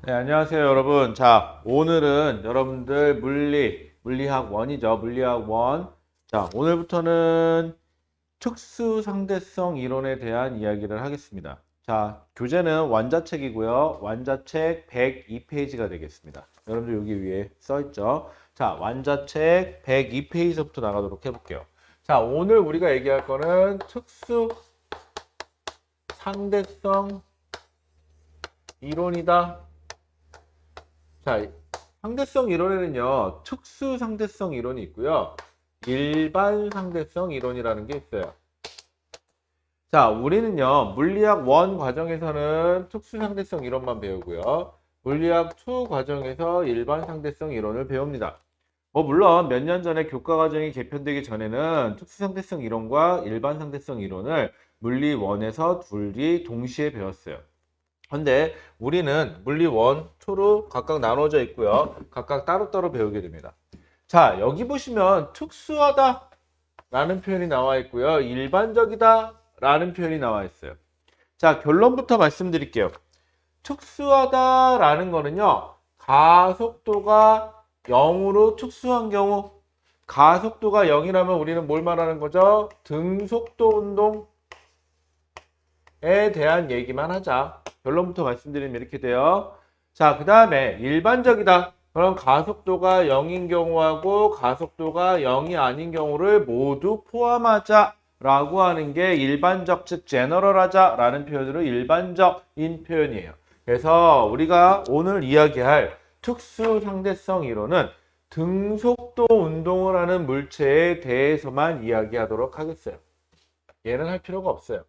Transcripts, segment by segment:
네, 안녕하세요, 여러분. 자, 오늘은 여러분들 물리학 1이죠. 물리학 1. 자, 오늘부터는 특수상대성 이론에 대한 이야기를 하겠습니다. 자, 교재는 완자책이고요. 완자책 102페이지가 되겠습니다. 여러분들 여기 위에 써 있죠. 자, 완자책 102페이지부터 나가도록 해볼게요. 자, 오늘 우리가 얘기할 거는 특수상대성 이론이다. 자, 상대성 이론에는요, 특수 상대성 이론이 있고요, 일반 상대성 이론이라는 게 있어요. 자, 우리는요, 물리학 1 과정에서는 특수 상대성 이론만 배우고요, 물리학 2 과정에서 일반 상대성 이론을 배웁니다. 물론 몇 년 전에 교과 과정이 개편되기 전에는 특수 상대성 이론과 일반 상대성 이론을 물리 1에서 둘이 동시에 배웠어요. 근데 우리는 물리 1, 2로 각각 나눠져 있고요. 각각 따로따로 배우게 됩니다. 자, 여기 보시면 특수하다 라는 표현이 나와 있고요. 일반적이다 라는 표현이 나와 있어요. 자, 결론부터 말씀드릴게요. 특수하다 라는 거는요, 가속도가 0으로 특수한 경우, 가속도가 0이라면 우리는 뭘 말하는 거죠? 등속도 운동 에 대한 얘기만 하자. 결론부터 말씀드리면 이렇게 돼요. 자, 그 다음에 일반적이다. 그럼 가속도가 0인 경우하고 가속도가 0이 아닌 경우를 모두 포함하자 라고 하는 게 일반적, 즉 제너럴하자 라는 표현으로 일반적인 표현이에요. 그래서 우리가 오늘 이야기할 특수 상대성 이론은 등속도 운동을 하는 물체에 대해서만 이야기하도록 하겠어요. 얘는 할 필요가 없어요.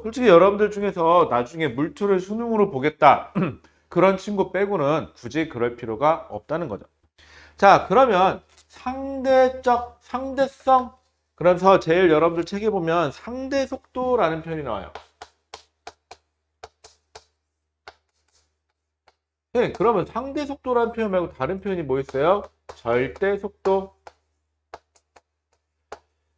솔직히 여러분들 중에서 나중에 물투를 수능으로 보겠다. 그런 친구 빼고는 굳이 그럴 필요가 없다는 거죠. 자, 그러면 상대성. 그래서 제일 여러분들 책에 보면 상대 속도라는 표현이 나와요. 네, 그러면 상대 속도라는 표현 말고 다른 표현이 뭐 있어요? 절대 속도.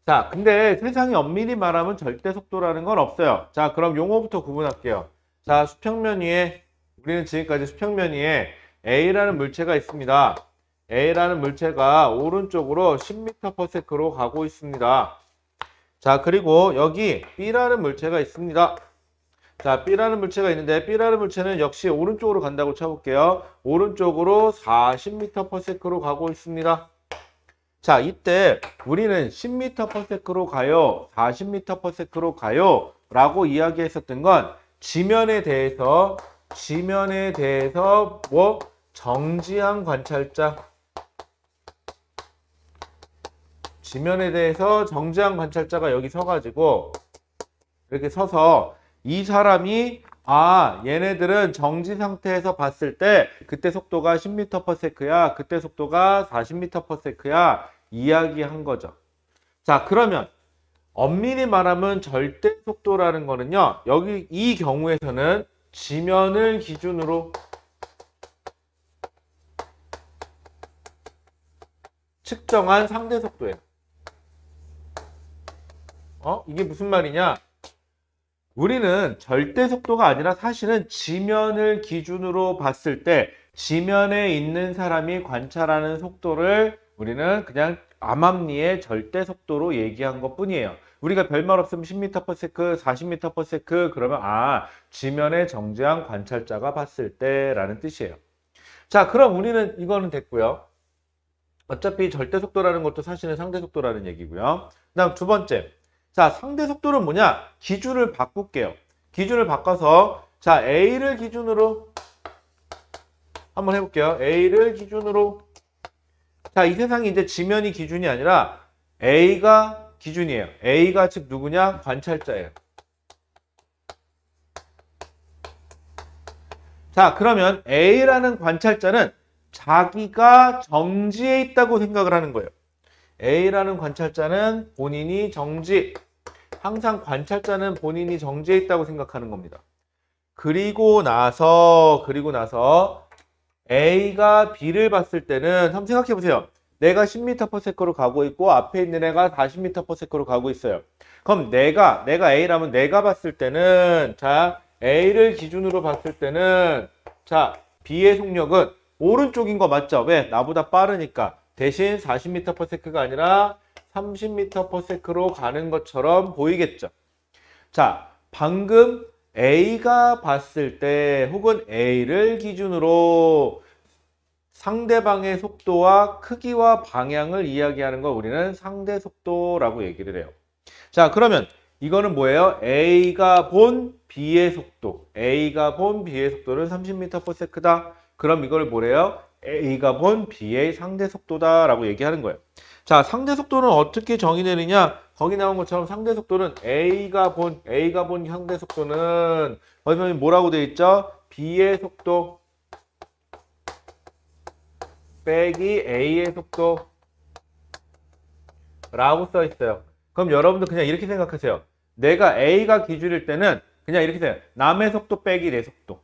자, 근데 세상에 엄밀히 말하면 절대 속도라는 건 없어요. 자, 그럼 용어부터 구분할게요. 자, 수평면 위에, 우리는 지금까지 수평면 위에 A라는 물체가 있습니다. A라는 물체가 오른쪽으로 10m/s로 가고 있습니다. 자, 그리고 여기 B라는 물체가 있습니다. 자, B라는 물체가 있는데 B라는 물체는 역시 오른쪽으로 간다고 쳐볼게요. 오른쪽으로 40m/s로 가고 있습니다. 자, 이때 우리는 10m/s로 가요, 40m/s로 가요 라고 이야기했었던 건 지면에 대해서 정지한 관찰자, 지면에 대해서 정지한 관찰자가 여기 서가지고 이렇게 서서 이 사람이 얘네들은 정지 상태에서 봤을 때 그때 속도가 10m/s야, 그때 속도가 40m/s야 이야기한 거죠. 자, 그러면 엄밀히 말하면 절대 속도라는 거는요, 여기 이 경우에서는 지면을 기준으로 측정한 상대 속도예요. 이게 무슨 말이냐? 우리는 절대 속도가 아니라 사실은 지면을 기준으로 봤을 때 지면에 있는 사람이 관찰하는 속도를 우리는 그냥 암암리의 절대 속도로 얘기한 것 뿐이에요. 우리가 별말 없으면 10m/s, 40m/s 그러면 지면에 정지한 관찰자가 봤을 때 라는 뜻이에요. 자, 그럼 우리는 이거는 됐고요. 어차피 절대 속도라는 것도 사실은 상대 속도라는 얘기고요. 그다음 두 번째. 자, 상대 속도는 뭐냐? 기준을 바꿀게요. 기준을 바꿔서 자, A를 기준으로 한번 해볼게요. A를 기준으로. 자, 이 세상이 이제 지면이 기준이 아니라 A가 기준이에요. A가 즉 누구냐? 관찰자예요. 자, 그러면 A라는 관찰자는 자기가 정지해 있다고 생각을 하는 거예요. A라는 관찰자는 본인이 항상 관찰자는 본인이 정지해 있다고 생각하는 겁니다. 그리고 나서 A가 B를 봤을 때는 한번 생각해 보세요. 내가 10m/s로 가고 있고 앞에 있는 애가 40m/s로 가고 있어요. 그럼 내가 A라면 내가 봤을 때는 자, A를 기준으로 봤을 때는 자, B의 속력은 오른쪽인 거 맞죠? 왜? 나보다 빠르니까. 대신 40m/s가 아니라 30m/s로 가는 것처럼 보이겠죠? 자, 방금 A가 봤을 때 혹은 A를 기준으로 상대방의 속도와 크기와 방향을 이야기하는 거 우리는 상대 속도라고 얘기를 해요. 자, 그러면 이거는 뭐예요? A가 본 B의 속도. A가 본 B의 속도는 30m/s다. 그럼 이걸 뭐래요? A가 본 B의 상대 속도다라고 얘기하는 거예요. 자, 상대 속도는 어떻게 정의되느냐? 거기 나온 것처럼 상대 속도는 A가 본 상대 속도는 거기 보면 뭐라고 되어 있죠? B의 속도 빼기 A의 속도 라고 써 있어요. 그럼 여러분들 그냥 이렇게 생각하세요. 내가 A가 기준일 때는 그냥 이렇게 돼요. 남의 속도 빼기 내 속도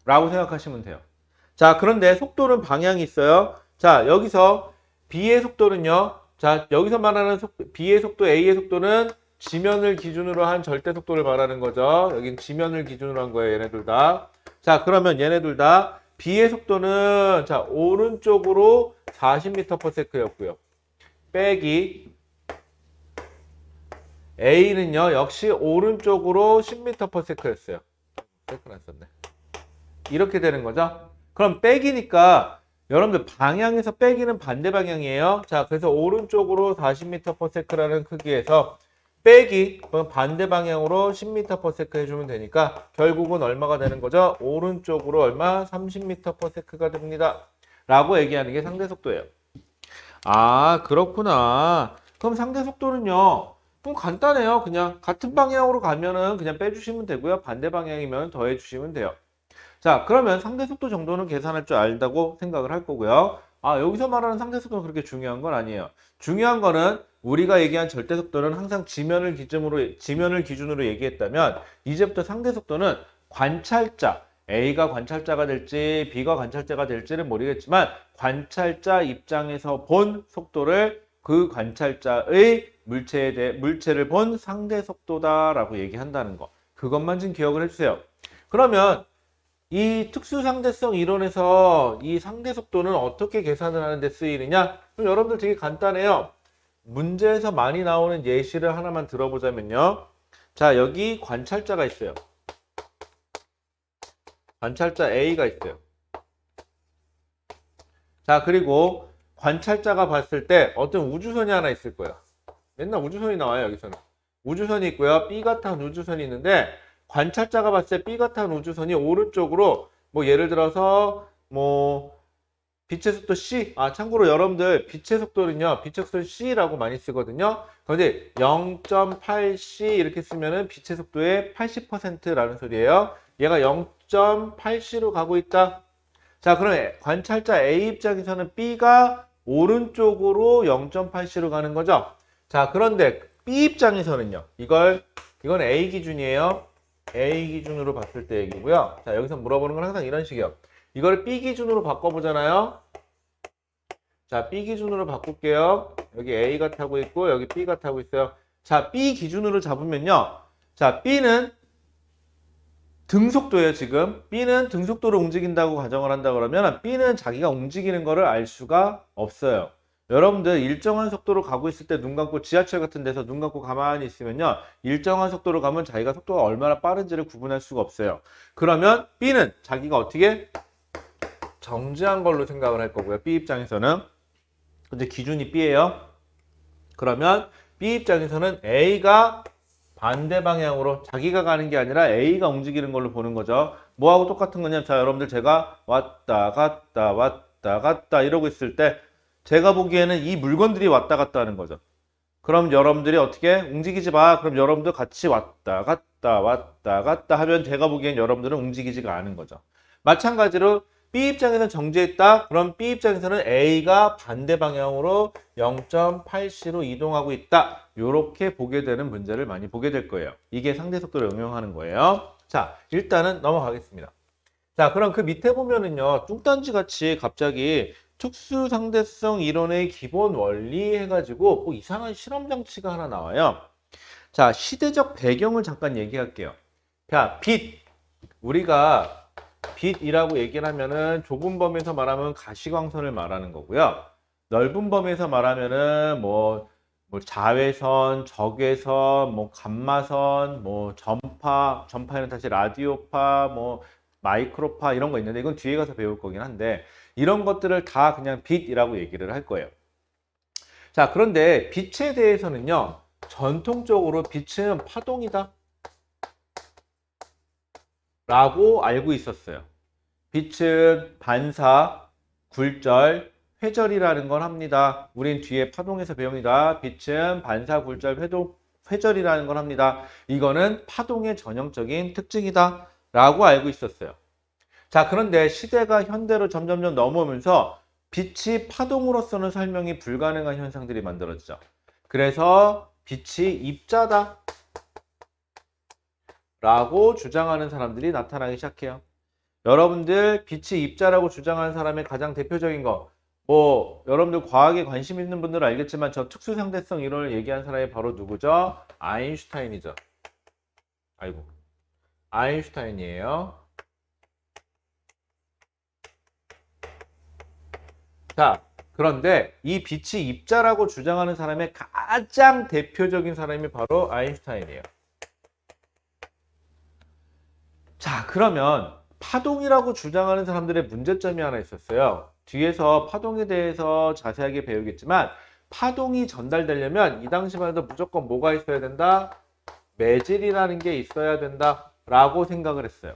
라고 생각하시면 돼요. 자, 그런데 속도는 방향이 있어요. 자, 여기서 B의 속도는요. 자, 여기서 말하는 B의 속도, A의 속도는 지면을 기준으로 한 절대 속도를 말하는 거죠. 여긴 지면을 기준으로 한 거예요. 얘네들 다. 자, 그러면 얘네들 다 B의 속도는 자, 오른쪽으로 40m/s였고요. 빼기 A는요, 역시 오른쪽으로 10m/s였어요. 세컨 안 썼네. 이렇게 되는 거죠. 그럼 빼기니까 여러분들 방향에서 빼기는 반대 방향이에요. 자, 그래서 오른쪽으로 40m/s라는 크기에서 빼기 그럼 반대 방향으로 10m/s 해주면 되니까 결국은 얼마가 되는 거죠? 오른쪽으로 얼마? 30m/s가 됩니다. 라고 얘기하는 게 상대 속도예요. 아, 그렇구나. 그럼 상대 속도는요. 그럼 간단해요. 그냥 같은 방향으로 가면은 그냥 빼주시면 되고요. 반대 방향이면 더해 주시면 돼요. 자, 그러면 상대 속도 정도는 계산할 줄 알다고 생각을 할 거고요. 아, 여기서 말하는 상대 속도는 그렇게 중요한 건 아니에요. 중요한 거는 우리가 얘기한 절대 속도는 항상 지면을 기준으로 얘기했다면 이제부터 상대 속도는 관찰자, A가 관찰자가 될지 B가 관찰자가 될지는 모르겠지만 관찰자 입장에서 본 속도를 그 관찰자의 물체를 본 상대 속도다라고 얘기한다는 거. 그것만 좀 기억을 해주세요. 그러면 이 특수상대성 이론에서 이 상대 속도는 어떻게 계산을 하는 데 쓰이느냐? 그럼 여러분들 되게 간단해요. 문제에서 많이 나오는 예시를 하나만 들어보자면요. 자, 여기 관찰자가 있어요. 관찰자 A가 있어요. 자, 그리고 관찰자가 봤을 때 어떤 우주선이 하나 있을 거예요. 맨날 우주선이 나와요, 여기서는. 우주선이 있고요. B 같은 우주선이 있는데 관찰자가 봤을 때 B 같은 우주선이 오른쪽으로 뭐 예를 들어서 뭐 빛의 속도 C. 아, 참고로 여러분들 빛의 속도는요. 빛의 속도는 C라고 많이 쓰거든요. 그런데 0.8C 이렇게 쓰면은 빛의 속도의 80%라는 소리예요. 얘가 0.8C로 가고 있다. 자, 그럼 관찰자 A 입장에서는 B가 오른쪽으로 0.8C로 가는 거죠. 자, 그런데 B 입장에서는요. 이건 A 기준이에요. A 기준으로 봤을 때 얘기고요. 자, 여기서 물어보는 건 항상 이런 식이요. 이걸 B 기준으로 바꿔보잖아요. 자, B 기준으로 바꿀게요. 여기 A가 타고 있고 여기 B가 타고 있어요. 자, B 기준으로 잡으면요. 자, B는 등속도예요, 지금. B는 등속도로 움직인다고 가정을 한다 그러면 B는 자기가 움직이는 거를 알 수가 없어요. 여러분들 일정한 속도로 가고 있을 때 눈 감고 지하철 같은 데서 눈 감고 가만히 있으면요. 일정한 속도로 가면 자기가 속도가 얼마나 빠른지를 구분할 수가 없어요. 그러면 B는 자기가 어떻게 정지한 걸로 생각을 할 거고요. B 입장에서는. 근데 기준이 B예요. 그러면 B 입장에서는 A가 반대 방향으로 자기가 가는 게 아니라 A가 움직이는 걸로 보는 거죠. 뭐하고 똑같은 거냐면 자, 여러분들 제가 왔다 갔다 이러고 있을 때 제가 보기에는 이 물건들이 왔다 갔다 하는 거죠. 그럼 여러분들이 어떻게 움직이지 마. 그럼 여러분들 같이 왔다 갔다 하면 제가 보기엔 여러분들은 움직이지가 않은 거죠. 마찬가지로 B 입장에서는 정지했다. 그럼 B 입장에서는 A가 반대 방향으로 0.8C로 이동하고 있다. 이렇게 보게 되는 문제를 많이 보게 될 거예요. 이게 상대 속도를 응용하는 거예요. 자, 일단은 넘어가겠습니다. 자, 그럼 그 밑에 보면은요. 뚱딴지 같이 갑자기 특수상대성 이론의 기본 원리 해가지고 뭐 이상한 실험 장치가 하나 나와요. 자, 시대적 배경을 잠깐 얘기할게요. 자, 빛. 우리가 빛이라고 얘기를 하면은 좁은 범위에서 말하면 가시광선을 말하는 거고요. 넓은 범위에서 말하면은 뭐 자외선, 적외선, 뭐 감마선, 뭐 전파에는 다시 라디오파, 뭐 마이크로파 이런 거 있는데 이건 뒤에 가서 배울 거긴 한데 이런 것들을 다 그냥 빛이라고 얘기를 할 거예요. 자, 그런데 빛에 대해서는요. 전통적으로 빛은 파동이다 라고 알고 있었어요. 빛은 반사, 굴절, 회절이라는 걸 합니다. 우린 뒤에 파동에서 배웁니다. 빛은 반사, 굴절, 회절이라는 걸 합니다. 이거는 파동의 전형적인 특징이다 라고 알고 있었어요. 자, 그런데 시대가 현대로 점점점 넘어오면서 빛이 파동으로서는 설명이 불가능한 현상들이 만들어지죠. 그래서 빛이 입자다 라고 주장하는 사람들이 나타나기 시작해요. 여러분들 빛이 입자라고 주장하는 사람의 가장 대표적인 거, 뭐 여러분들 과학에 관심 있는 분들은 알겠지만 저 특수상대성 이론을 얘기한 사람이 바로 누구죠? 아인슈타인이죠. 아이고, 아인슈타인이에요. 자, 그런데 이 빛이 입자라고 주장하는 사람의 가장 대표적인 사람이 바로 아인슈타인이에요. 자, 그러면 파동이라고 주장하는 사람들의 문제점이 하나 있었어요. 뒤에서 파동에 대해서 자세하게 배우겠지만 파동이 전달되려면 이 당시만 해도 무조건 뭐가 있어야 된다? 매질이라는 게 있어야 된다 라고 생각을 했어요.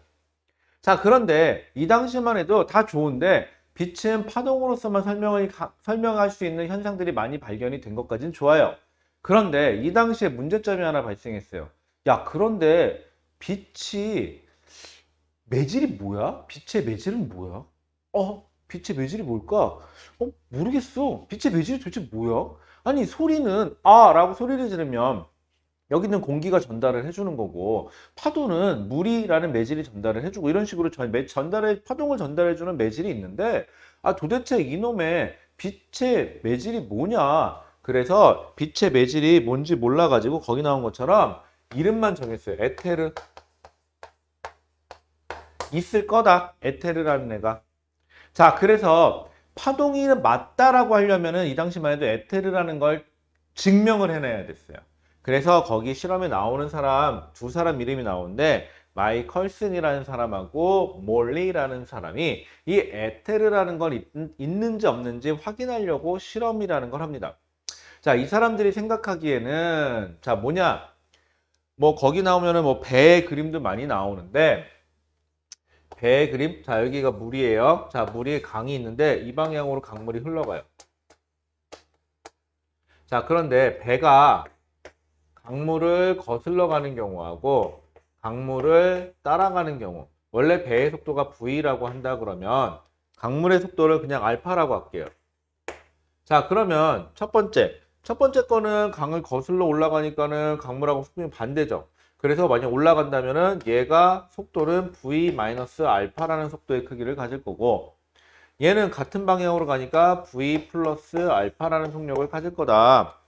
자, 그런데 이 당시만 해도 다 좋은데 빛은 파동으로서만 설명할 수 있는 현상들이 많이 발견이 된 것까지는 좋아요. 그런데 이 당시에 문제점이 하나 발생했어요. 야, 그런데 빛이 매질이 뭐야? 빛의 매질은 뭐야? 빛의 매질이 뭘까? 모르겠어. 빛의 매질이 도대체 뭐야? 아니, 소리는 라고 소리를 지르면 여기 있는 공기가 전달을 해주는 거고 파도는 물이라는 매질이 전달을 해주고 이런 식으로 파동을 전달해주는 매질이 있는데 도대체 이놈의 빛의 매질이 뭐냐? 그래서 빛의 매질이 뭔지 몰라가지고 거기 나온 것처럼 이름만 정했어요. 에테르. 있을 거다. 에테르라는 애가. 자, 그래서 파동이 맞다라고 하려면은 이 당시만 해도 에테르라는 걸 증명을 해내야 됐어요. 그래서 거기 실험에 나오는 사람, 두 사람 이름이 나오는데 마이컬슨이라는 사람하고 몰리라는 사람이 이 에테르라는 걸 있는지 없는지 확인하려고 실험이라는 걸 합니다. 자, 이 사람들이 생각하기에는 자, 뭐냐? 뭐 거기 나오면은 뭐 배의 그림도 많이 나오는데 배의 그림, 자 여기가 물이에요. 자, 물이 강이 있는데 이 방향으로 강물이 흘러가요. 자, 그런데 배가 강물을 거슬러 가는 경우하고 강물을 따라가는 경우, 원래 배의 속도가 V라고 한다 그러면 강물의 속도를 그냥 알파라고 할게요. 자, 그러면 첫 번째 거는 강을 거슬러 올라가니까는 강물하고 속도는 반대죠. 그래서 만약 올라간다면은 얘가 속도는 V-알파라는 속도의 크기를 가질 거고 얘는 같은 방향으로 가니까 V 플러스 알파라는 속력을 가질 거다.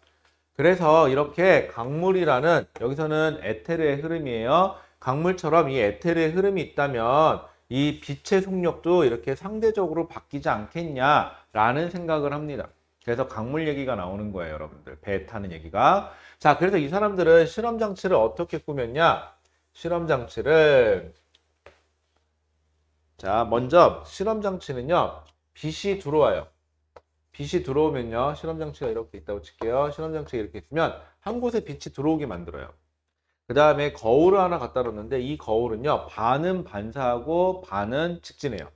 그래서 이렇게 강물이라는 여기서는 에테르의 흐름이에요. 강물처럼 이 에테르의 흐름이 있다면 이 빛의 속력도 이렇게 상대적으로 바뀌지 않겠냐라는 생각을 합니다. 그래서 강물 얘기가 나오는 거예요, 여러분들. 배 타는 얘기가. 자, 그래서 이 사람들은 실험 장치를 어떻게 꾸몄냐? 실험 장치를 자, 먼저 실험 장치는요. 빛이 들어와요. 빛이 들어오면요. 실험 장치가 이렇게 있다고 칠게요. 실험 장치가 이렇게 있으면 한 곳에 빛이 들어오게 만들어요. 그 다음에 거울을 하나 갖다 놨는데 이 거울은요. 반은 반사하고 반은 직진해요.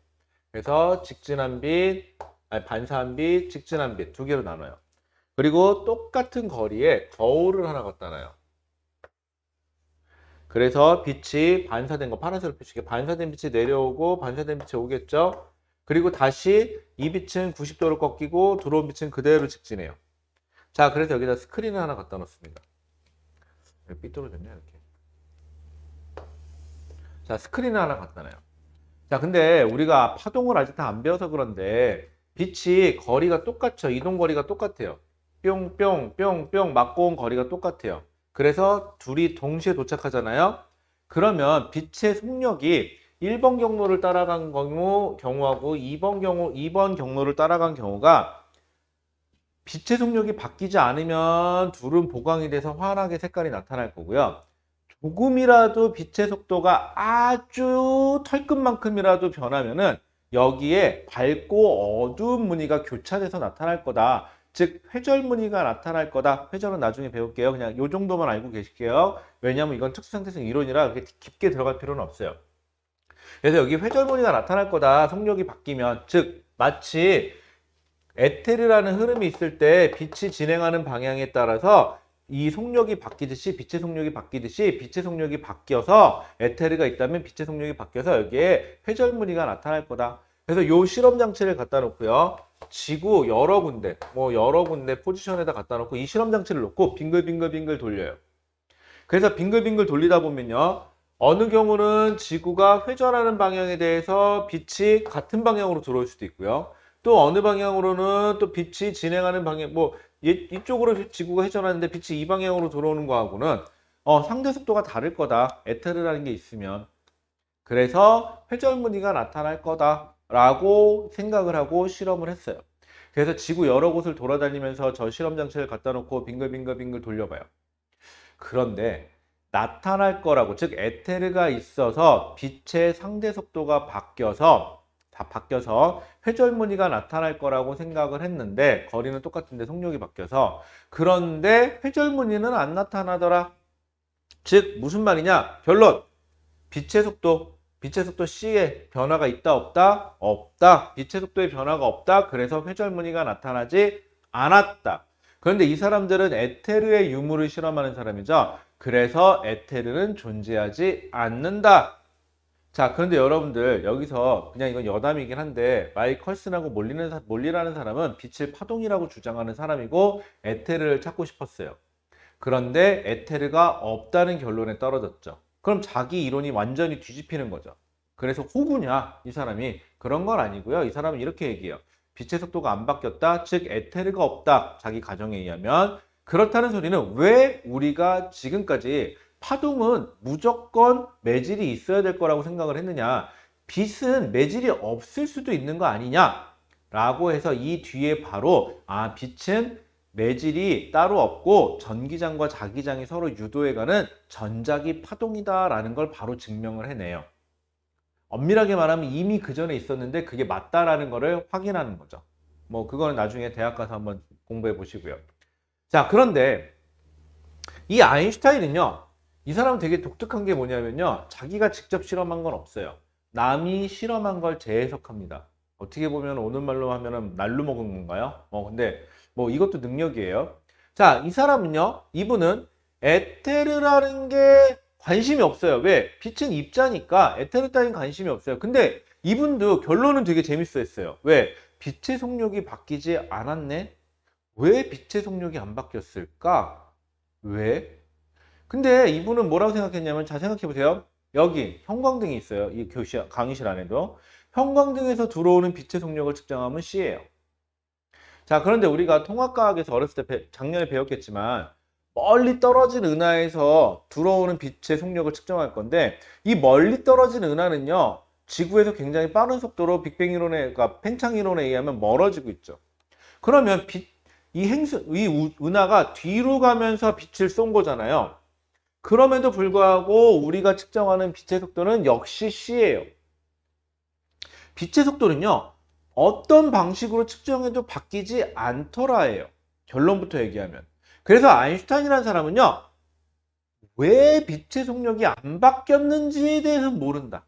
그래서 직진한 빛, 반사한 빛, 직진한 빛 두 개로 나눠요. 그리고 똑같은 거리에 거울을 하나 갖다 놔요. 그래서 빛이 반사된 거 파란색으로 표시게 반사된 빛이 내려오고 반사된 빛이 오겠죠. 그리고 다시 이 빛은 90도로 꺾이고 들어온 빛은 그대로 직진해요. 자, 그래서 여기다 스크린을 하나 갖다 놓습니다. 삐뚤어졌네 이렇게. 자, 스크린을 하나 갖다 놔요. 자, 근데 우리가 파동을 아직 다 안 배워서 그런데 빛이 거리가 똑같죠. 이동 거리가 똑같아요. 뿅뿅뿅뿅 맞고 온 거리가 똑같아요. 그래서 둘이 동시에 도착하잖아요. 그러면 빛의 속력이 1번 경로를 따라간 경우하고 2번 경로를 따라간 경우가 빛의 속력이 바뀌지 않으면 둘은 보강이 돼서 환하게 색깔이 나타날 거고요. 조금이라도 빛의 속도가 아주 털끝만큼이라도 변하면은 여기에 밝고 어두운 무늬가 교차돼서 나타날 거다. 즉 회절 무늬가 나타날 거다. 회절은 나중에 배울게요. 그냥 이 정도만 알고 계실게요. 왜냐하면 이건 특수상대성 이론이라 그렇게 깊게 들어갈 필요는 없어요. 그래서 여기 회절 무늬가 나타날 거다. 속력이 바뀌면, 즉 마치 에테르라는 흐름이 있을 때 빛이 진행하는 방향에 따라서 이 속력이 바뀌듯이 빛의 속력이 바뀌듯이 빛의 속력이 바뀌어서 에테르가 있다면 빛의 속력이 바뀌어서 여기에 회절 무늬가 나타날 거다. 그래서 요 실험 장치를 갖다 놓고요. 지구 여러 군데 포지션에다 갖다 놓고 이 실험 장치를 놓고 빙글빙글 돌려요. 그래서 빙글빙글 돌리다 보면요. 어느 경우는 지구가 회전하는 방향에 대해서 빛이 같은 방향으로 들어올 수도 있고요. 또 어느 방향으로는 또 빛이 진행하는 방향, 이쪽으로 지구가 회전하는데 빛이 이 방향으로 들어오는 거하고는 상대 속도가 다를 거다. 에테르라는 게 있으면. 그래서 회절 무늬가 나타날 거다라고 생각을 하고 실험을 했어요. 그래서 지구 여러 곳을 돌아다니면서 저 실험 장치를 갖다 놓고 빙글빙글 돌려봐요. 그런데 나타날 거라고, 즉 에테르가 있어서 빛의 상대 속도가 바뀌어서 회절 무늬가 나타날 거라고 생각을 했는데 거리는 똑같은데 속력이 바뀌어서, 그런데 회절 무늬는 안 나타나더라. 즉 무슨 말이냐? 결론. 빛의 속도 C에 변화가 있다 없다? 없다. 빛의 속도에 변화가 없다. 그래서 회절 무늬가 나타나지 않았다. 그런데 이 사람들은 에테르의 유무를 실험하는 사람이죠. 그래서 에테르는 존재하지 않는다. 자, 그런데 여러분들 여기서 그냥 이건 여담이긴 한데 마이컬슨하고 몰리라는 사람은 빛을 파동이라고 주장하는 사람이고 에테르를 찾고 싶었어요. 그런데 에테르가 없다는 결론에 떨어졌죠. 그럼 자기 이론이 완전히 뒤집히는 거죠. 그래서 호구냐 이 사람이? 그런 건 아니고요. 이 사람은 이렇게 얘기해요. 빛의 속도가 안 바뀌었다. 즉 에테르가 없다. 자기 가정에 의하면. 그렇다는 소리는 왜 우리가 지금까지 파동은 무조건 매질이 있어야 될 거라고 생각을 했느냐? 빛은 매질이 없을 수도 있는 거 아니냐? 라고 해서 이 뒤에 바로 빛은 매질이 따로 없고 전기장과 자기장이 서로 유도해가는 전자기 파동이다 라는 걸 바로 증명을 해내요. 엄밀하게 말하면 이미 그 전에 있었는데 그게 맞다라는 거를 확인하는 거죠. 그거는 나중에 대학 가서 한번 공부해 보시고요. 자, 그런데 이 아인슈타인은요, 이 사람은 되게 독특한 게 뭐냐면요, 자기가 직접 실험한 건 없어요. 남이 실험한 걸 재해석합니다. 어떻게 보면 오늘 말로 하면은 날로 먹은 건가요? 근데 이것도 능력이에요. 자, 이 사람은요, 이분은 에테르라는 게 관심이 없어요. 왜? 빛은 입자니까 에테르 따윈 관심이 없어요. 근데 이분도 결론은 되게 재밌어 했어요. 왜? 빛의 속력이 바뀌지 않았네? 왜 빛의 속력이 안 바뀌었을까? 왜? 근데 이분은 뭐라고 생각했냐면, 잘 생각해 보세요. 여기 형광등이 있어요. 이 강의실 안에도. 형광등에서 들어오는 빛의 속력을 측정하면 C예요. 자, 그런데 우리가 통합과학에서 어렸을 때 작년에 배웠겠지만 멀리 떨어진 은하에서 들어오는 빛의 속력을 측정할 건데, 이 멀리 떨어진 은하는요, 지구에서 굉장히 빠른 속도로 빅뱅 이론에, 그러니까 팽창 이론에 의하면 멀어지고 있죠. 그러면 이 은하가 뒤로 가면서 빛을 쏜 거잖아요. 그럼에도 불구하고 우리가 측정하는 빛의 속도는 역시 C예요. 빛의 속도는요, 어떤 방식으로 측정해도 바뀌지 않더라예요. 결론부터 얘기하면. 그래서 아인슈타인이라는 사람은요, 왜 빛의 속력이 안 바뀌었는지에 대해서는 모른다.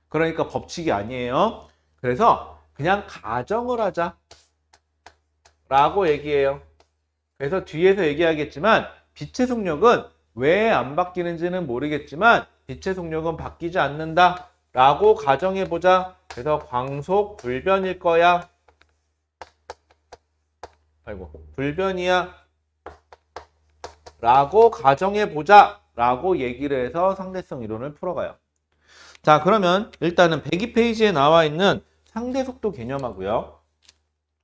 그러니까 법칙이 아니에요. 그래서 그냥 가정을 하자 라고 얘기해요. 그래서 뒤에서 얘기하겠지만 빛의 속력은 왜 안 바뀌는지는 모르겠지만 빛의 속력은 바뀌지 않는다 라고 가정해보자. 그래서 광속 불변일 거야. 불변이야 라고 가정해보자 라고 얘기를 해서 상대성 이론을 풀어가요. 자, 그러면 일단은 102페이지에 나와 있는 상대속도 개념하고요.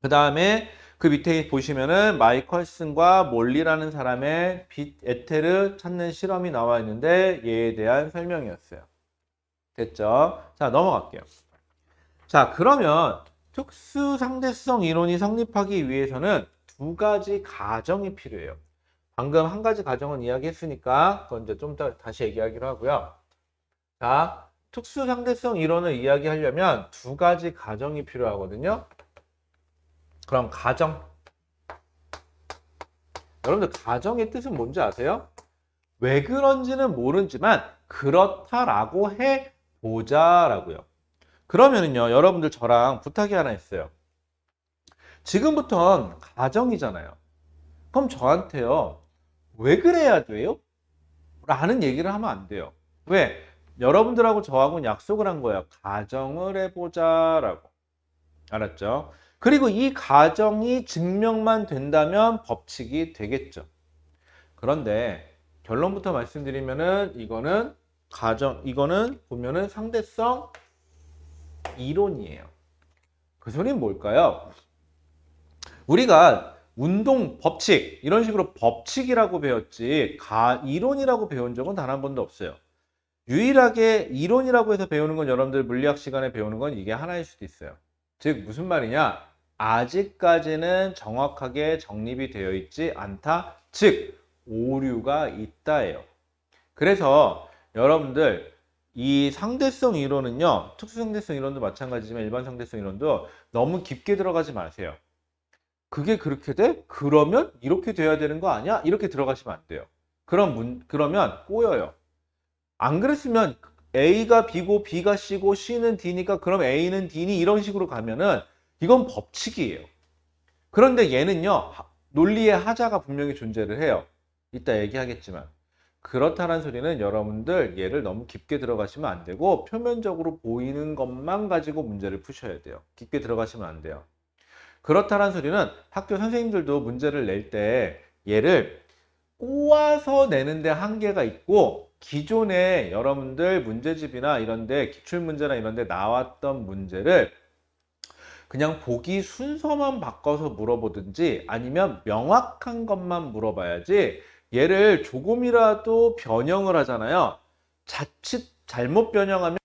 그 다음에 그 밑에 보시면은 마이컬슨과 몰리라는 사람의 빛 에테르 찾는 실험이 나와 있는데 얘에 대한 설명이었어요. 됐죠? 자, 넘어갈게요. 자, 그러면 특수 상대성 이론이 성립하기 위해서는 두 가지 가정이 필요해요. 방금 한 가지 가정은 이야기했으니까 그건 이제 좀 더 다시 얘기하기로 하고요. 자, 특수 상대성 이론을 이야기하려면 두 가지 가정이 필요하거든요. 그럼 가정. 여러분들 가정의 뜻은 뭔지 아세요? 왜 그런지는 모르지만 그렇다라고 해 보자라고요. 그러면은요, 여러분들 저랑 부탁이 하나 있어요. 지금부턴 가정이잖아요. 그럼 저한테요, 왜 그래야 돼요? 라는 얘기를 하면 안 돼요. 왜? 여러분들하고 저하고는 약속을 한 거예요. 가정을 해보자라고. 알았죠? 그리고 이 가정이 증명만 된다면 법칙이 되겠죠. 그런데 결론부터 말씀드리면은 이거는 보면은 상대성 이론이에요. 그 소리는 뭘까요? 우리가 운동 법칙 이런 식으로 법칙이라고 배웠지 이론이라고 배운 적은 단 한 번도 없어요. 유일하게 이론이라고 해서 배우는 건 여러분들 물리학 시간에 배우는 건 이게 하나일 수도 있어요. 즉 무슨 말이냐? 아직까지는 정확하게 정립이 되어 있지 않다. 즉 오류가 있다예요. 그래서 여러분들 이 상대성 이론은요, 특수상대성 이론도 마찬가지지만 일반 상대성 이론도 너무 깊게 들어가지 마세요. 그게 그렇게 돼? 그러면 이렇게 돼야 되는 거 아니야? 이렇게 들어가시면 안 돼요. 그러면 꼬여요. 안 그랬으면 A가 B고 B가 C고 C는 D니까 그럼 A는 D니 이런 식으로 가면은 이건 법칙이에요. 그런데 얘는요, 논리의 하자가 분명히 존재를 해요. 이따 얘기하겠지만. 그렇다는 소리는 여러분들 얘를 너무 깊게 들어가시면 안 되고 표면적으로 보이는 것만 가지고 문제를 푸셔야 돼요. 깊게 들어가시면 안 돼요. 그렇다는 소리는 학교 선생님들도 문제를 낼 때 얘를 꼬아서 내는데 한계가 있고 기존에 여러분들 문제집이나 이런데 기출문제나 이런데 나왔던 문제를 그냥 보기 순서만 바꿔서 물어보든지 아니면 명확한 것만 물어봐야지 얘를 조금이라도 변형을 하잖아요. 자칫 잘못 변형하면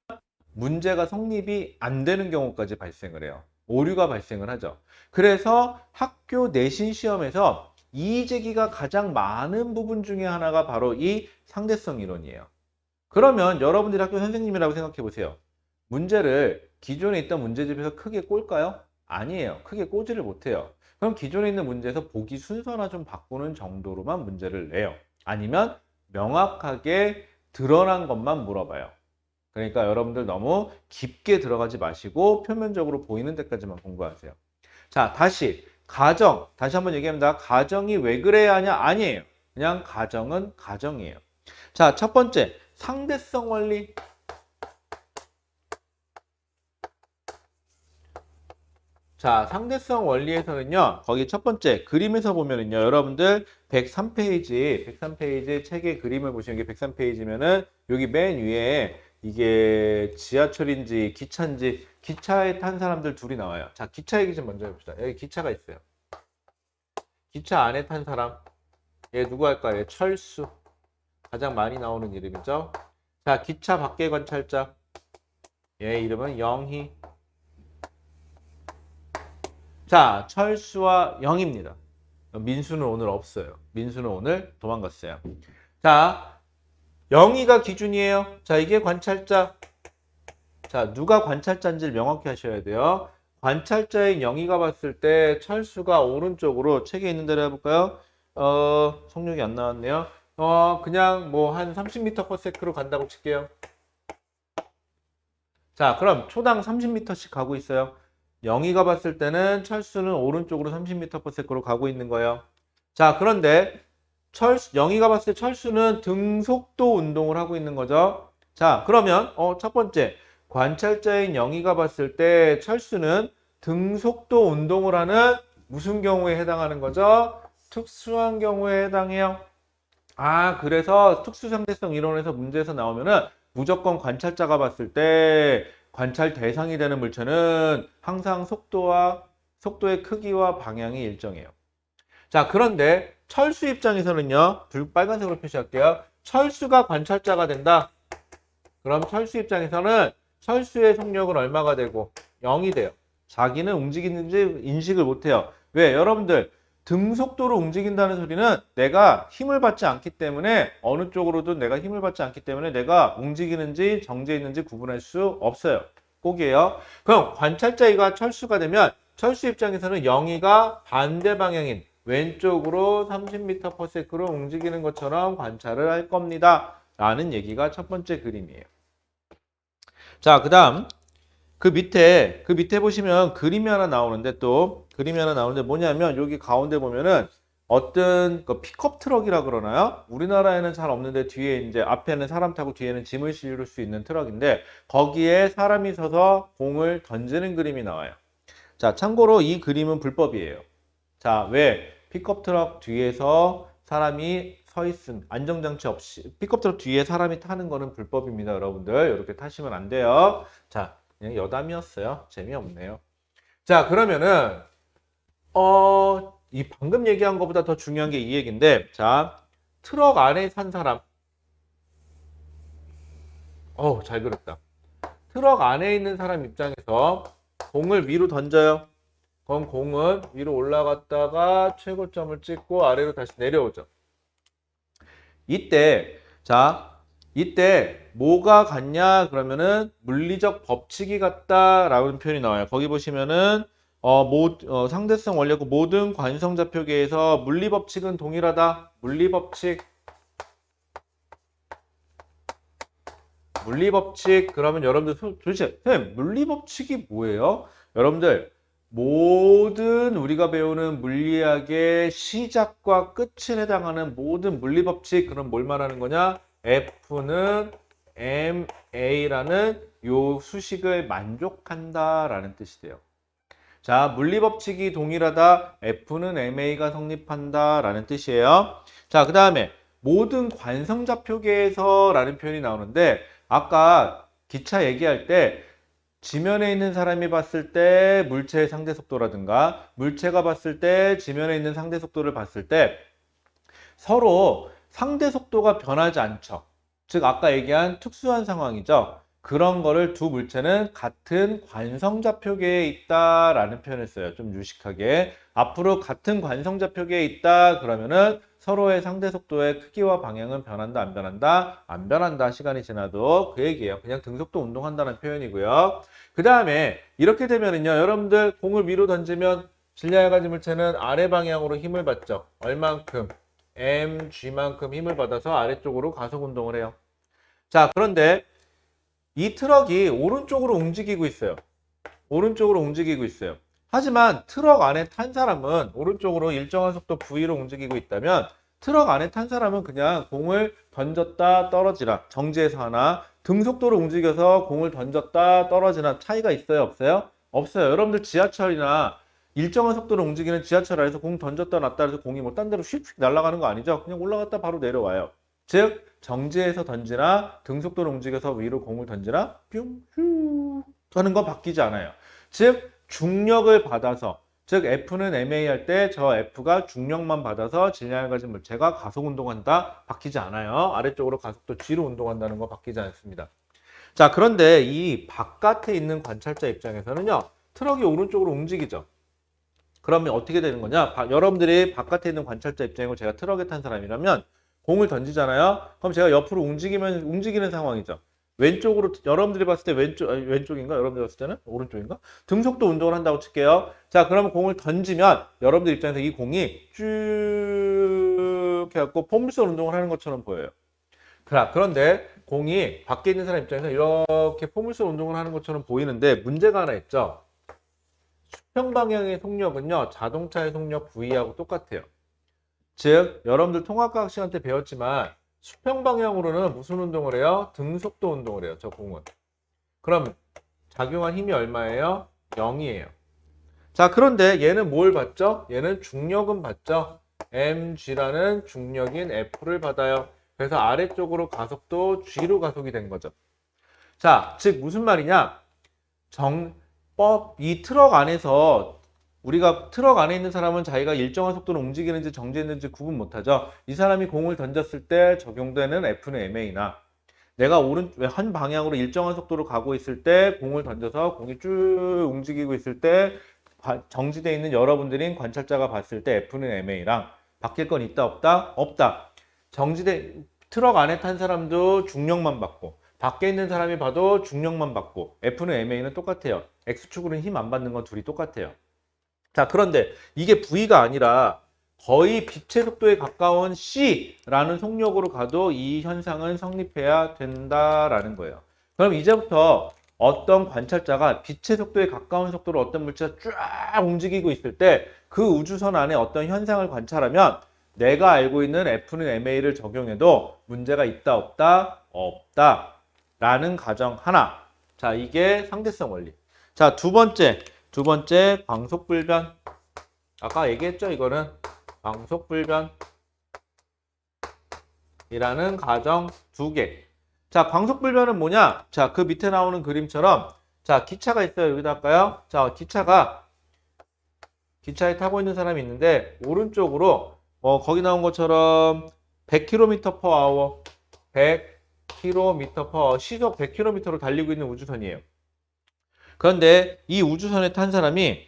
문제가 성립이 안 되는 경우까지 발생을 해요. 오류가 발생을 하죠. 그래서 학교 내신 시험에서 이의제기가 가장 많은 부분 중에 하나가 바로 이 상대성 이론이에요. 그러면 여러분들이 학교 선생님이라고 생각해 보세요. 문제를 기존에 있던 문제집에서 크게 꼴까요? 아니에요. 크게 꼬지를 못해요. 그럼 기존에 있는 문제에서 보기 순서나 좀 바꾸는 정도로만 문제를 내요. 아니면 명확하게 드러난 것만 물어봐요. 그러니까 여러분들 너무 깊게 들어가지 마시고 표면적으로 보이는 데까지만 공부하세요. 자, 다시 한번 얘기합니다. 가정이 왜 그래야 하냐? 아니에요. 그냥 가정은 가정이에요. 자, 첫 번째 상대성 원리. 자, 상대성 원리에서는요, 거기 첫 번째 그림에서 보면은요, 여러분들 103페이지 책의 그림을 보시는 게 103페이지면은 여기 맨 위에 이게 지하철인지 기차인지 기차에 탄 사람들 둘이 나와요. 자, 기차 얘기 좀 먼저 해봅시다. 여기 기차가 있어요. 기차 안에 탄 사람. 얘 누구 할까요? 얘 철수. 가장 많이 나오는 이름이죠. 자, 기차 밖에 관찰자. 얘 이름은 영희. 자, 철수와 영입니다. 민수는 오늘 없어요. 민수는 오늘 도망갔어요. 자, 영희가 기준이에요. 자, 이게 관찰자. 자, 누가 관찰자인지를 명확히 하셔야 돼요. 관찰자인 영희가 봤을 때 철수가 오른쪽으로 책에 있는 대로 해볼까요? 속력이 안 나왔네요. 그냥 뭐 한 30m/s로 간다고 칠게요. 자, 그럼 초당 30m씩 가고 있어요. 영희가 봤을 때는 철수는 오른쪽으로 30m/s로 가고 있는 거예요. 자, 그런데 영희가 봤을 때 철수는 등속도 운동을 하고 있는 거죠. 자, 그러면 첫 번째 관찰자인 영희가 봤을 때 철수는 등속도 운동을 하는 무슨 경우에 해당하는 거죠? 특수한 경우에 해당해요. 아, 그래서 특수상대성 이론에서 문제에서 나오면은 무조건 관찰자가 봤을 때 관찰 대상이 되는 물체는 항상 속도의 크기와 방향이 일정해요. 자, 그런데 철수 입장에서는요, 빨간색으로 표시할게요. 철수가 관찰자가 된다. 그럼 철수 입장에서는 철수의 속력은 얼마가 되고 0이 돼요. 자기는 움직이는지 인식을 못해요. 왜? 여러분들 등속도로 움직인다는 소리는 내가 힘을 받지 않기 때문에 어느 쪽으로든 내가 힘을 받지 않기 때문에 내가 움직이는지 정지해 있는지 구분할 수 없어요. 꼭이에요. 그럼 관찰자가 철수가 되면 철수 입장에서는 영희가 반대 방향인 왼쪽으로 30m/s로 움직이는 것처럼 관찰을 할 겁니다. 라는 얘기가 첫 번째 그림이에요. 자, 그 다음 그 밑에 보시면 그림이 하나 나오는데 또 그림이 하나 나오는데 뭐냐면 여기 가운데 보면은 어떤 그 픽업 트럭이라 그러나요? 우리나라에는 잘 없는데 뒤에 이제 앞에는 사람 타고 뒤에는 짐을 실을 수 있는 트럭인데 거기에 사람이 서서 공을 던지는 그림이 나와요. 자, 참고로 이 그림은 불법이에요. 자, 왜? 픽업 트럭 뒤에서 사람이 서 있음, 안정장치 없이 픽업 트럭 뒤에 사람이 타는 거는 불법입니다, 여러분들. 이렇게 타시면 안 돼요. 자, 그냥 여담이었어요. 재미없네요. 자, 그러면은 이 방금 얘기한 것보다 더 중요한 게 이 얘기인데, 자, 트럭 안에 산 사람. 잘 그렸다. 트럭 안에 있는 사람 입장에서 공을 위로 던져요. 그럼 공은 위로 올라갔다가 최고점을 찍고 아래로 다시 내려오죠. 이때 뭐가 같냐 그러면은 물리적 법칙이 같다라는 표현이 나와요. 거기 보시면은 상대성 원리고 모든 관성좌표계에서 물리법칙은 동일하다. 물리법칙 그러면 여러분들 도대체 선생님 물리법칙이 뭐예요? 여러분들 모든 우리가 배우는 물리학의 시작과 끝을 해당하는 모든 물리법칙 그럼 뭘 말하는 거냐? F는 ma라는 요 수식을 만족한다라는 뜻이 돼요. 자, 물리법칙이 동일하다. F는 ma가 성립한다 라는 뜻이에요. 자, 그 다음에 모든 관성좌표계에서 라는 표현이 나오는데 아까 기차 얘기할 때 지면에 있는 사람이 봤을 때 물체의 상대 속도라든가 물체가 봤을 때 지면에 있는 상대 속도를 봤을 때 서로 상대 속도가 변하지 않죠. 즉 아까 얘기한 특수한 상황이죠. 그런 거를 두 물체는 같은 관성좌표계에 있다라는 표현을 써요. 좀 유식하게. 앞으로 같은 관성좌표계에 있다 그러면은 서로의 상대 속도의 크기와 방향은 변한다, 안 변한다? 안 변한다. 시간이 지나도 그 얘기예요. 그냥 등속도 운동한다는 표현이고요. 그 다음에 이렇게 되면은요. 여러분들 공을 위로 던지면 질량의 가지 물체는 아래 방향으로 힘을 받죠. 얼만큼? mg만큼 힘을 받아서 아래쪽으로 가속 운동을 해요. 자, 그런데 이 트럭이 오른쪽으로 움직이고 있어요. 오른쪽으로 움직이고 있어요. 하지만 트럭 안에 탄 사람은 오른쪽으로 일정한 속도 V로 움직이고 있다면 트럭 안에 탄 사람은 그냥 공을 던졌다 떨어지라 정지해서 하나 등속도로 움직여서 공을 던졌다 떨어지나 차이가 있어요? 없어요? 없어요. 여러분들 지하철이나 일정한 속도로 움직이는 지하철 안에서 공 던졌다 놨다 해서 공이 뭐 딴 데로 휙휙 날아가는 거 아니죠? 그냥 올라갔다 바로 내려와요. 즉 정지해서 던지나 등속도로 움직여서 위로 공을 던지나 뿅 하는 건 바뀌지 않아요. 즉 중력을 받아서 즉 F는 MA 할 때 저 F가 중력만 받아서 질량을 가진 물체가 가속 운동한다 바뀌지 않아요. 아래쪽으로 가속도 G로 운동한다는 거 바뀌지 않습니다. 자, 그런데 이 바깥에 있는 관찰자 입장에서는요. 트럭이 오른쪽으로 움직이죠. 그러면 어떻게 되는 거냐? 여러분들이 바깥에 있는 관찰자 입장이고 제가 트럭에 탄 사람이라면 공을 던지잖아요. 그럼 제가 옆으로 움직이는 상황이죠. 왼쪽으로 여러분들이 봤을 때 왼쪽인가? 여러분들이 봤을 때는 오른쪽인가? 등속도 운동을 한다고 칠게요. 자, 그러면 공을 던지면 여러분들 입장에서 이 공이 쭉 해갖고 포물선 운동을 하는 것처럼 보여요. 그런데 공이 밖에 있는 사람 입장에서 이렇게 포물선 운동을 하는 것처럼 보이는데 문제가 하나 있죠. 수평 방향의 속력은요, 자동차의 속력 V하고 똑같아요. 즉, 여러분들 통합과학 시간 때 배웠지만 수평 방향으로는 무슨 운동을 해요? 등속도 운동을 해요, 저 공은. 그럼 작용한 힘이 얼마예요? 0이에요. 자, 그런데 얘는 뭘 받죠? 얘는 중력은 받죠? mg라는 중력인 F를 받아요. 그래서 아래쪽으로 가속도 G로 가속이 된 거죠. 자, 즉 무슨 말이냐? 이 트럭 안에서 우리가 트럭 안에 있는 사람은 자기가 일정한 속도로 움직이는지 정지했는지 구분 못하죠. 이 사람이 공을 던졌을 때 적용되는 F는 MA나 내가 한 방향으로 일정한 속도로 가고 있을 때 공을 던져서 공이 쭉 움직이고 있을 때 정지되어 있는 여러분들인 관찰자가 봤을 때 F는 MA랑 바뀔 건 있다 없다? 없다. 트럭 안에 탄 사람도 중력만 받고 밖에 있는 사람이 봐도 중력만 받고 F는 MA는 똑같아요. X축으로는 힘 안 받는 건 둘이 똑같아요. 자, 그런데 이게 V가 아니라 거의 빛의 속도에 가까운 C라는 속력으로 가도 이 현상은 성립해야 된다라는 거예요. 그럼 이제부터 어떤 관찰자가 빛의 속도에 가까운 속도로 어떤 물체가 쫙 움직이고 있을 때 그 우주선 안에 어떤 현상을 관찰하면 내가 알고 있는 F는 MA를 적용해도 문제가 있다 없다? 없다 라는 가정 하나. 자, 이게 상대성 원리. 자, 두 번째 광속불변. 아까 얘기했죠, 이거는 광속불변이라는 가정 두 개. 자, 광속불변은 뭐냐? 자, 그 밑에 나오는 그림처럼 자, 기차가 있어요. 여기다 할까요? 자, 기차에 타고 있는 사람이 있는데 오른쪽으로 거기 나온 것처럼 100km/h 100km/h 시속 100km로 달리고 있는 우주선이에요. 그런데 이 우주선에 탄 사람이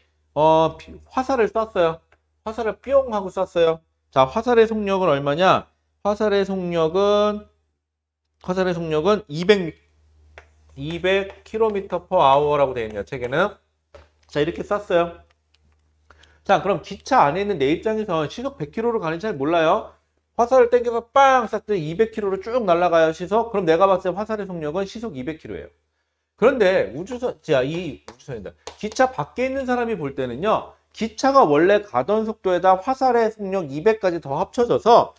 화살을 쐈어요. 화살을 뿅 하고 쐈어요. 자, 화살의 속력은 얼마냐? 화살의 속력은 200km/h라고 되어 있네요. 책에는. 자, 이렇게 쐈어요. 자, 그럼 기차 안에 있는 내 입장에서 시속 100km로 가는지 잘 몰라요. 화살을 땡겨서 빵 쐈더니 200km로 쭉 날아가요, 시속. 그럼 내가 봤을 때 화살의 속력은 시속 200km예요. 그런데 우주선이다. 기차 밖에 있는 사람이 볼 때는요, 기차가 원래 가던 속도에다 화살의 속력 200까지 더 합쳐져서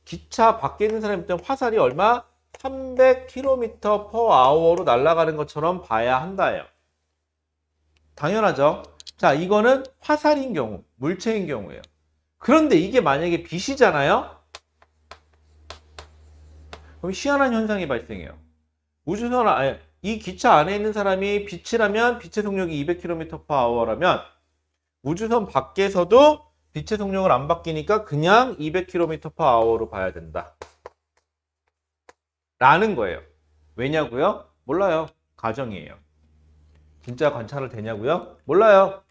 기차 밖에 있는 사람이 볼 때 화살이 얼마? 300km/h로 날아가는 것처럼 봐야 한다예요. 당연하죠. 자, 이거는 화살인 경우, 물체인 경우예요. 그런데 이게 만약에 빛이잖아요? 그럼 희한한 현상이 발생해요. 이 기차 안에 있는 사람이 빛이라면 빛의 속력이 200km/h라면 우주선 밖에서도 빛의 속력을 안 바뀌니까 그냥 200km/h로 봐야 된다. 라는 거예요. 왜냐고요? 몰라요. 가정이에요. 진짜 관찰을 되냐고요? 몰라요.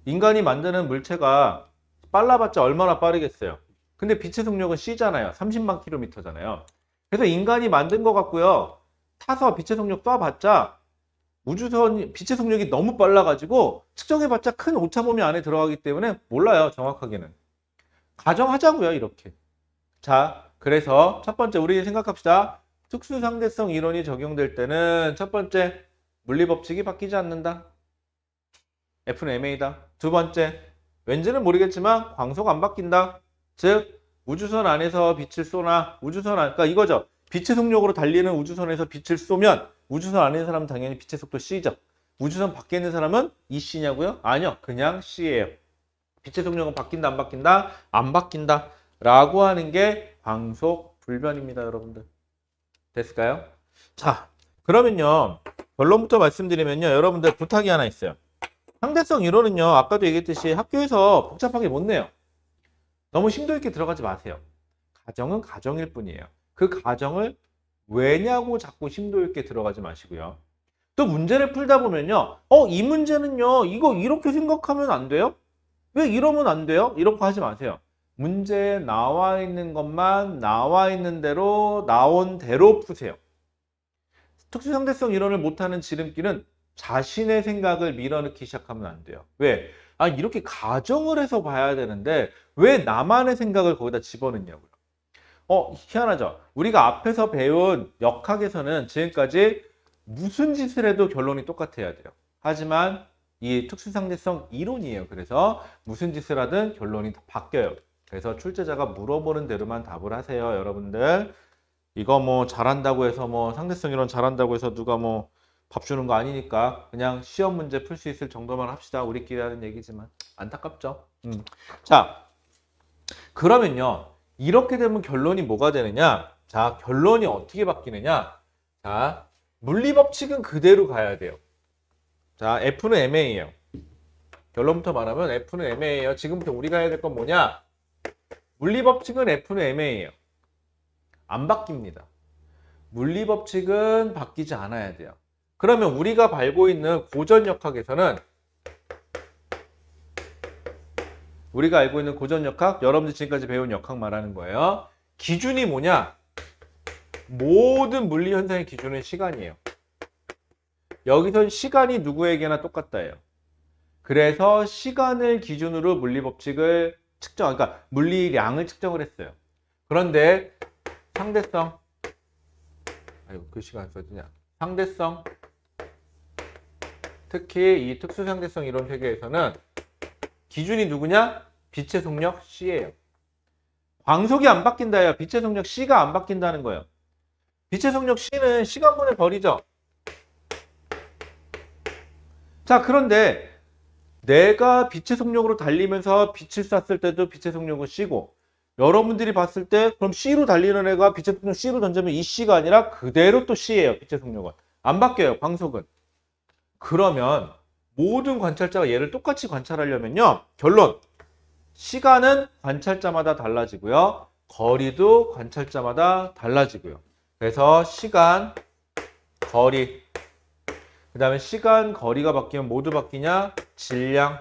인간이 만드는 물체가 빨라봤자 얼마나 빠르겠어요. 근데 빛의 속력은 C잖아요. 30만 km잖아요. 그래서 인간이 만든 것 같고요. 타서 빛의 속력 쏴봤자 우주선 빛의 속력이 너무 빨라가지고 측정해봤자 큰 오차범위 안에 들어가기 때문에 몰라요. 정확하게는. 가정하자고요. 이렇게. 자, 그래서 첫 번째 우리 생각합시다. 특수상대성 이론이 적용될 때는 첫 번째 물리법칙이 바뀌지 않는다. F는 MA다. 두 번째, 왠지는 모르겠지만 광속 안 바뀐다. 즉 우주선 안에서 빛을 쏘나 그러니까 이거죠. 빛의 속력으로 달리는 우주선에서 빛을 쏘면 우주선 안에 있는 사람은 당연히 빛의 속도 C죠. 우주선 밖에 있는 사람은 EC냐고요? 아니요. 그냥 C예요. 빛의 속력은 바뀐다 안 바뀐다? 안 바뀐다. 라고 하는 게 광속 불변입니다, 여러분들. 됐을까요? 자, 그러면요. 결론부터 말씀드리면요. 여러분들 부탁이 하나 있어요. 상대성 이론은요. 아까도 얘기했듯이 학교에서 복잡하게 못 내요. 너무 심도 있게 들어가지 마세요. 가정은 가정일 뿐이에요. 그 가정을 왜냐고 자꾸 심도 있게 들어가지 마시고요. 또 문제를 풀다 보면요. 이 문제는요. 이거 이렇게 생각하면 안 돼요? 왜 이러면 안 돼요? 이런 거 하지 마세요. 문제에 나와 있는 것만 나와 있는 대로 나온 대로 푸세요. 특수상대성 이론을 못하는 지름길은 자신의 생각을 밀어넣기 시작하면 안 돼요. 왜? 이렇게 가정을 해서 봐야 되는데 왜 나만의 생각을 거기다 집어넣냐고요. 희한하죠. 우리가 앞에서 배운 역학에서는 지금까지 무슨 짓을 해도 결론이 똑같아야 돼요. 하지만 이 특수상대성 이론이에요. 그래서 무슨 짓을 하든 결론이 바뀌어요. 그래서 출제자가 물어보는 대로만 답을 하세요, 여러분들. 이거 뭐 잘한다고 해서 상대성 이론 잘한다고 해서 누가 밥 주는 거 아니니까 그냥 시험 문제 풀 수 있을 정도만 합시다. 우리끼리 하는 얘기지만 안타깝죠. 자, 그러면요. 이렇게 되면 결론이 뭐가 되느냐? 자, 결론이 어떻게 바뀌느냐? 자, 물리법칙은 그대로 가야 돼요. 자, F는 MA예요. 결론부터 말하면 F는 MA예요. 지금부터 우리가 해야 될 건 뭐냐? 물리법칙은 F는 MA예요. 안 바뀝니다. 물리법칙은 바뀌지 않아야 돼요. 그러면 우리가 알고 있는 고전역학에서는 우리가 알고 있는 고전역학, 여러분들 지금까지 배운 역학 말하는 거예요. 기준이 뭐냐? 모든 물리 현상의 기준은 시간이에요. 여기선 시간이 누구에게나 똑같다예요. 그래서 시간을 기준으로 물리법칙을 그러니까 물리량을 측정을 했어요. 그런데 상대성, 아이고 글씨가 안 써지냐? 상대성, 특히 이 특수상대성 이론 세계에서는 기준이 누구냐? 빛의 속력 C예요. 광속이 안 바뀐다예요. 빛의 속력 C가 안 바뀐다는 거예요. 빛의 속력 C는 시간분의 거리죠. 자, 그런데 내가 빛의 속력으로 달리면서 빛을 쐈을 때도 빛의 속력은 C고, 여러분들이 봤을 때 그럼 C로 달리는 애가 빛의 속력 C로 던지면 이 C가 아니라 그대로 또 C예요. 빛의 속력은. 안 바뀌어요. 광속은. 그러면 모든 관찰자가 얘를 똑같이 관찰하려면요. 결론. 시간은 관찰자마다 달라지고요. 거리도 관찰자마다 달라지고요. 그래서 시간, 거리, 그 다음에 시간, 거리가 바뀌면 모두 바뀌냐? 질량.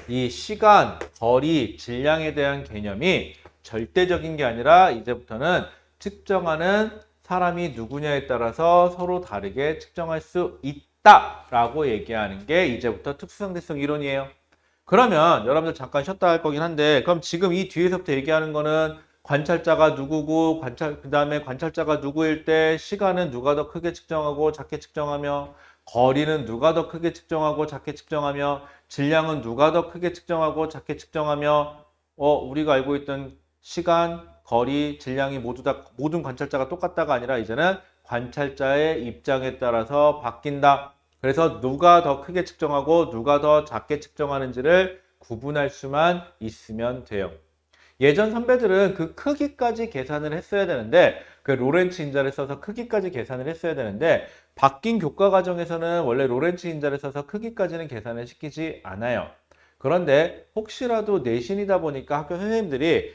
이 시간, 거리, 질량에 대한 개념이 절대적인 게 아니라 이제부터는 측정하는 사람이 누구냐에 따라서 서로 다르게 측정할 수 있다라고 얘기하는 게 이제부터 특수상대성 이론이에요. 그러면 여러분들 잠깐 쉬었다 할 거긴 한데, 그럼 지금 이 뒤에서부터 얘기하는 거는 관찰자가 누구고 그 다음에 관찰자가 누구일 때 시간은 누가 더 크게 측정하고 작게 측정하며, 거리는 누가 더 크게 측정하고 작게 측정하며, 질량은 누가 더 크게 측정하고 작게 측정하며, 우리가 알고 있던 시간, 거리, 질량이 모두 다 모든 관찰자가 똑같다가 아니라 이제는 관찰자의 입장에 따라서 바뀐다. 그래서 누가 더 크게 측정하고 누가 더 작게 측정하는지를 구분할 수만 있으면 돼요. 예전 선배들은 그 크기까지 계산을 했어야 되는데, 그 로렌츠 인자를 써서 크기까지 계산을 했어야 되는데, 바뀐 교과 과정에서는 원래 로렌츠 인자를 써서 크기까지는 계산을 시키지 않아요. 그런데 혹시라도 내신이다 보니까 학교 선생님들이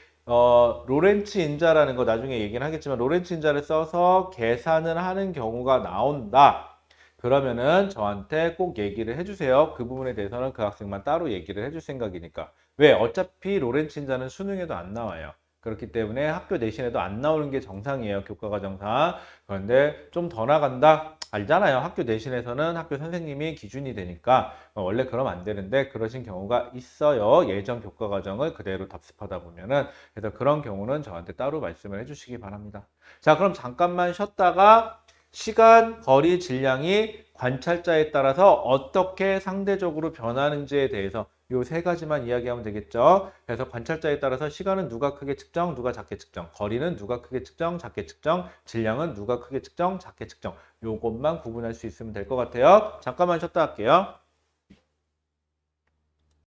로렌츠 인자라는 거 나중에 얘기는 하겠지만 로렌츠 인자를 써서 계산을 하는 경우가 나온다. 그러면은 저한테 꼭 얘기를 해주세요. 그 부분에 대해서는 그 학생만 따로 얘기를 해줄 생각이니까. 왜? 어차피 로렌츠 인자는 수능에도 안 나와요. 그렇기 때문에 학교 내신에도 안 나오는 게 정상이에요. 교과과정상. 그런데 좀 더 나간다? 알잖아요. 학교 내신에서는 학교 선생님이 기준이 되니까 원래 그러면 안 되는데 그러신 경우가 있어요. 예전 교과과정을 그대로 답습하다 보면은. 그래서 그런 경우는 저한테 따로 말씀을 해주시기 바랍니다. 자, 그럼 잠깐만 쉬었다가 시간, 거리, 질량이 관찰자에 따라서 어떻게 상대적으로 변하는지에 대해서 이 세 가지만 이야기하면 되겠죠. 그래서 관찰자에 따라서 시간은 누가 크게 측정, 누가 작게 측정, 거리는 누가 크게 측정, 작게 측정, 질량은 누가 크게 측정, 작게 측정. 요것만 구분할 수 있으면 될 것 같아요. 잠깐만 쉬었다 할게요.